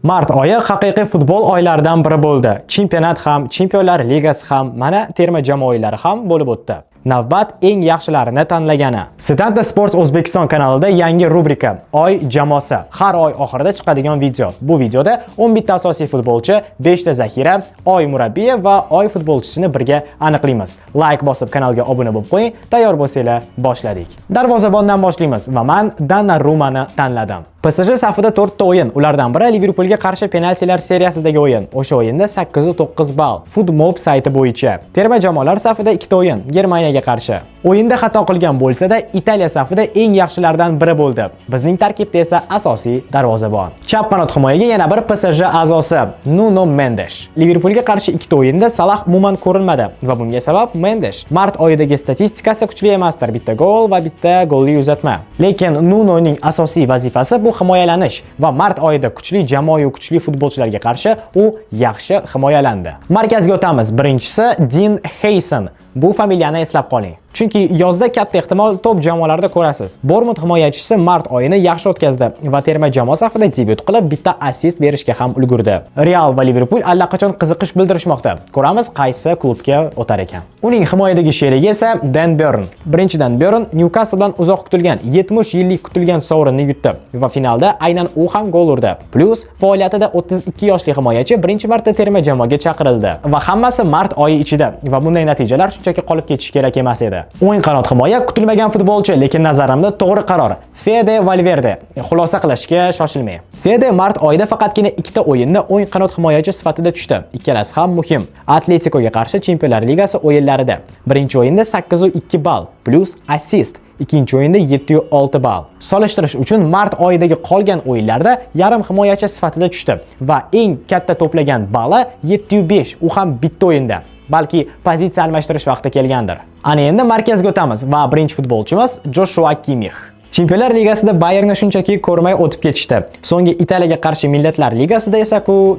Mart oyi haqiqiy futbol oylaridan biri bo'ldi. Chempionat ham, Chempionlar Ligasi ham, mana terma jamoa o'yinlari ham bo'lib o'tdi. Navbat eng yaxshilarini tanlagani. Standa Sports O'zbekiston kanalida yangi rubrika Oy jamoasi. Har oy oxirida chiqadigan video. Bu videoda 11 ta asosiy futbolchi, 5 ta zaxira, oy murabbiyi va oy futbolchisini birga aniqlaymiz. Like bosib kanalga obuna bo'lib qo'ying. Tayyor bo'lsanglar, boshladik. Darvozabondan boshlaymiz va men Donnarumani tanladim. PSG safida 4 ta o'yin, ulardan biri Liverpoolga qarshi penaltilar seriyasidagi o'yin. O'sha o'yinda 8-9 ball. Footmob sayti bo'yicha. Terma jamoalar safida 2 ta o'yin, Germaniyaga qarshi. O'yinda xato qilgan bo'lsa-da, Italiya safida eng yaxshilardan biri bo'ldi. Bizning tarkibda esa asosiy darvozabon. Chap qanot himoyaga yana bir PSG a'zosi Nuno Mendes. Liverpoolga qarshi 2 ta o'yinda Salah umuman ko'rinmadi va bunga sabab Mendes. Mart oyidagi statistikasi kuchli emasdir, bitta gol va bitta golli uzatma. Lekin Nunoning asosiy vazifasi bu himoyalanish va mart oyida kuchli jamoa va kuchli futbolchilarga qarshi u yaxshi himoyalandi. Markazga o'tamiz. Birinchisi Dean Hayson. Bu familiyani eslab qoling. Chunki yozda katta ehtimol top jamoalarda ko'rasiz. Bournemouth himoyachisi mart oyini yaxshi o'tkazdi va terma jamoa safida debyut qilib, bitta assist berishga ham ulgurdi. Real va Liverpool allaqachon qiziqish bildirishmoqda. Ko'ramiz qaysi klubga o'tar ekan. Uning himoyadagi sherigi esa Dan Burn. Birinchidan Burn Newcastle bilan uzoq kutilgan 70 yillik kutilgan sovrinni yutdi va finalda aynan u ham gol urdi. Plus faoliyatida 32 yoshli himoyachi birinchi marta terma jamoaga chaqirildi va hammasi mart oyi ichida va bunday natijalar shunchaki qolib ketishi kerak emas edi. O'yin qanot himoya kutilmagan futbolchi, lekin nazarimda to'g'ri qaror. Fede Valverde. Xulosa qilishga shoshilmang. Fede mart oyida faqatgina 2 ta o'yinni o'yin qanot himoyachi sifatida tushdi. Ikkalasi ham muhim. Atleticoga qarshi Chempionlar Ligasi o'yinlarida. Birinchi o'yinda 8.2 ball plus assist. Ikkinchi o'yinda 7.6 ball. Solishtirish uchun mart oyidagi qolgan o'yinlarda yarim himoyachi sifatida tushdi va eng katta to'plagan balli 7.5, u ham bitta o'yinda. Balki pozitsiya almashtirish vaqti kelgandir. Ana endi markazga o'tamiz va birinchi futbolchimiz Joshua Kimmich. Chempionlar Ligasida Bayernni shunchaki ko'rmay o'tib ketishdi. So'nggi Italiyaga qarshi Millatlar Ligasida esa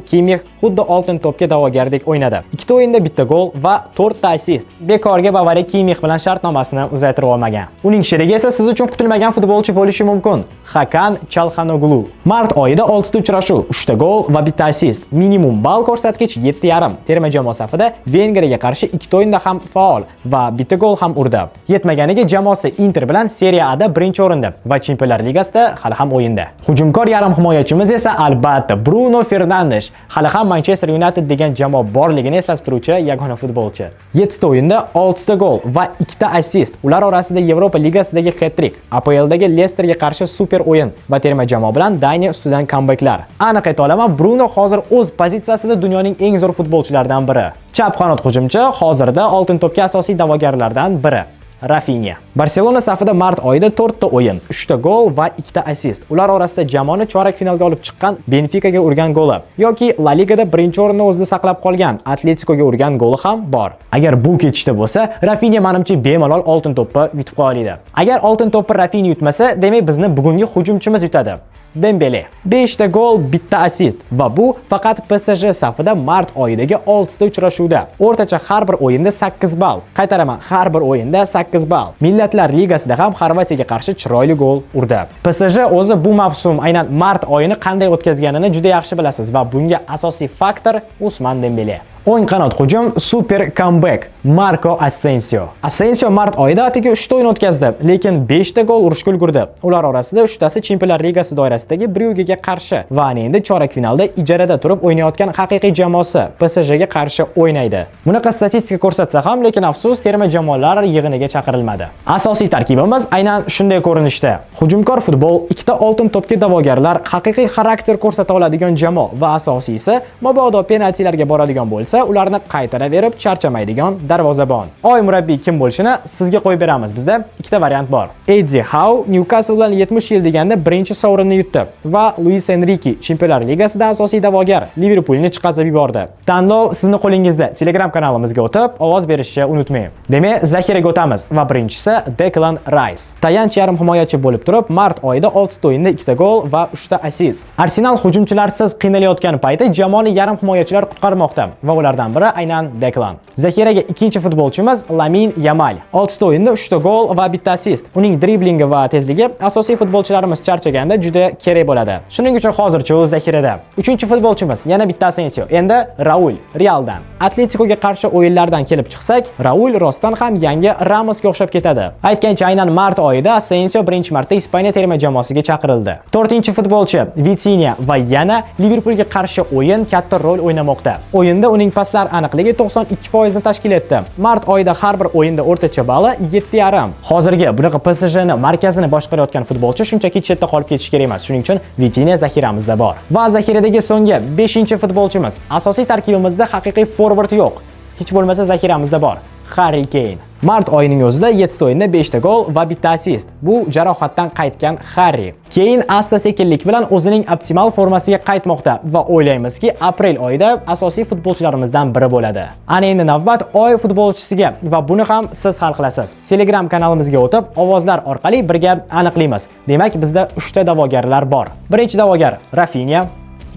Kimmich xuddi oltin to'pga da'vogardek o'ynadi. 2 ta o'yinda bitta gol va 4 ta assist. Bekorga Bavariya Kimmich bilan shartnomasini uzaytirib olmagan. Uning sherigi esa siz uchun kutilmagan futbolchi bo'lishi mumkin. Hakan Çalhanoğlu. Mart oyida 6 ta uchrashuv, 3 ta gol va bitta assist. Minimum ball ko'rsatkich 7.5. Terma jamoa safida Vengriyaga qarshi 2 ta o'yinda ham faol va bitta gol ham urdi. Yetmaganiga jamoasi Inter bilan Serie A'da birinchi o'rinda va Chempionlar Ligasida hali ham o'yinda. Hujumkor yarim himoyachimiz esa albatta Bruno Fernandes. Hali ham Manchester United degan jamoa borligini eslatib turuvchi yagona futbolchi. 7 ta o'yinda 6 ta gol va 2 ta assist. Ular orasida Yevropa Ligasidagi hat-trick, APLdagi Leicesterga qarshi super o'yin va terma jamoa bilan Daniya ustidan comebacklar. Aniq ayta olaman, Bruno hozir o'z pozitsiyasida dunyoning eng zo'r futbolchilaridan biri. Chap qanot hujumchi hozirda oltin to'pga asosiy da'vogarlardan biri. Rafinha. Barselona safida mart oyida 4 ta o'yin, 3 ta gol va 2 ta assist. Ular orasida jamoani chorak finalga olib chiqqan Benficaga urgan goli yoki La Ligada birinchi o'rinni o'zida saqlab qolgan Atleticoga urgan goli ham bor. Agar bu ketishda bo'lsa, Rafinha menimcha bemalol oltin to'pni yutib qo'yadi. Agar oltin to'pni Rafinha yutmasa, demak bizni bugungi hujumchimiz yutadi. Dembele 5 ta gol, bitta assist va bu faqat PSG safida mart oyidagi 6 ta uchrashuvda. O'rtacha har bir o'yinda 8 ball. Qaytaraman, har bir o'yinda 8 ball. Millatlar Ligasida ham Xorvatiyaga qarshi chiroyli gol urdi. PSG o'zi bu mavsum aynan mart oyini qanday o'tkazganini juda yaxshi bilasiz va bunga asosiy faktor Usman Dembele. O'ng qanot hujum super comeback Marco Asensio. Asensio mart oyida atigi 3 ta o'yin o'tkazdi, lekin 5 ta gol urishga ulgurdi. Ular orasida 3 tasi Chempionlar Ligasi doirasidagi Bryugega qarshi va endi chorak finalda ijarada turib o'ynayotgan haqiqiy jamoasi PSG ga qarshi o'ynaydi. Bunaqa statistika ko'rsatsa ham, lekin afsus terma jamoalar yig'iniga chaqirilmadi. Asosiy tarkibimiz aynan shunday ko'rinishda. Hujumkor futbol, 2 ta oltin to'pga da'vogarlar, haqiqiy xarakter ko'rsata oladigan jamoa va asosiysi mabodo penaltilarga boradigan bo'lsa, ularni qaytaraverib charchamaydigan darvozabon. Oy murabbiy kim bo'lishini sizga qo'yib beramiz. Bizda ikkita variant bor. Eddie Howe Newcastle bilan 70 yil deganda birinchi sovrinni yutdi va Luis Enrique Chempionlar Ligasida asosiy da'vogar Liverpoolni chiqazib yubordi. Tanlov sizning qo'lingizda. Telegram kanalimizga o'tib ovoz berishni unutmang. Demak, zaxiraga o'tamiz va birinchisi Declan Rice. Tayanch yarim himoyachi bo'lib turib, mart oyida 6 ta o'yinda 2 ta gol va 3 ta assist. Arsenal hujumchilarsiz qiynalayotgan payti jamoani yarim himoyachilar qutqarmoqda va jamoalardan biri aynan Declan. Zaxiraga ikkinchi futbolchimiz Lamine Yamal. 6 ta o'yinda 3 ta gol va bitta assist. Uning driblingi va tezligi asosiy futbolchilarimiz charchaganda juda kerak bo'ladi. Shuning uchun hozircha u zaxirada. 3-futbolchimiz yana bitta Asensio. Endi Raul Realdan. Atleticoga qarshi o'yinlardan kelib chiqsak, Raul rostdan ham yangi Ramosga o'xshab ketadi. Aytgancha aynan mart oyida Asensio birinchi marta Ispaniya terma jamoasiga chaqirildi. 4-futbolchi Vitinha va yana Liverpoolga qarshi o'yin katta rol o'ynamoqda. O'yinda uning paslar aniqligi 92% ni tashkil etdi. Mart oyida har bir o'yinda o'rtacha balli 7,5. Hozirgi bunaqa PSJni markazini boshqarayotgan futbolchi shunchaki chetda qolib ketish kerak emas. Shuning uchun Vitinha zaxiramizda bor. Va zaxiradagi so'nggi 5-futbolchimiz. Asosiy tarkibimizda haqiqiy forvard yo'q. Hech bo'lmasa zaxiramizda bor. Harry Kane. Mart oyining o'zida 7 ta o'yinda 5 ta gol va bitta assist. Bu jarohatdan qaytgan Harry. Keyin asta-sekinlik bilan o'zining optimal formasiga qaytmoqda va o'ylaymizki, aprel oyida asosiy futbolchilarimizdan biri bo'ladi. Ana endi navbat oy futbolchisiga va buni ham siz hal qilasiz. Telegram kanalimizga o'tib, ovozlar orqali birga aniqlaymiz. Demak, bizda 3 ta da'vogarlar bor. Birinchi da'vogar Rafinha,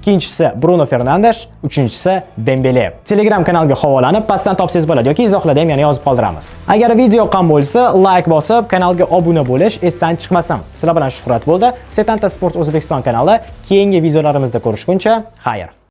ikkinchisi Bruno Fernandes, uchinchisi Dembele. Telegram kanalga havolanib pastdan topsangiz bo'ladi yoki izohlarda ham yana yozib qoldiramiz. Agar video yoqqan bo'lsa, like bosib, kanalga obuna bo'lish esdan chiqmasin. Sizlar bilan Shuhrat bo'ldi. Setanta Sport O'zbekiston kanali keyingi videolarimizda ko'rishguncha, xayr.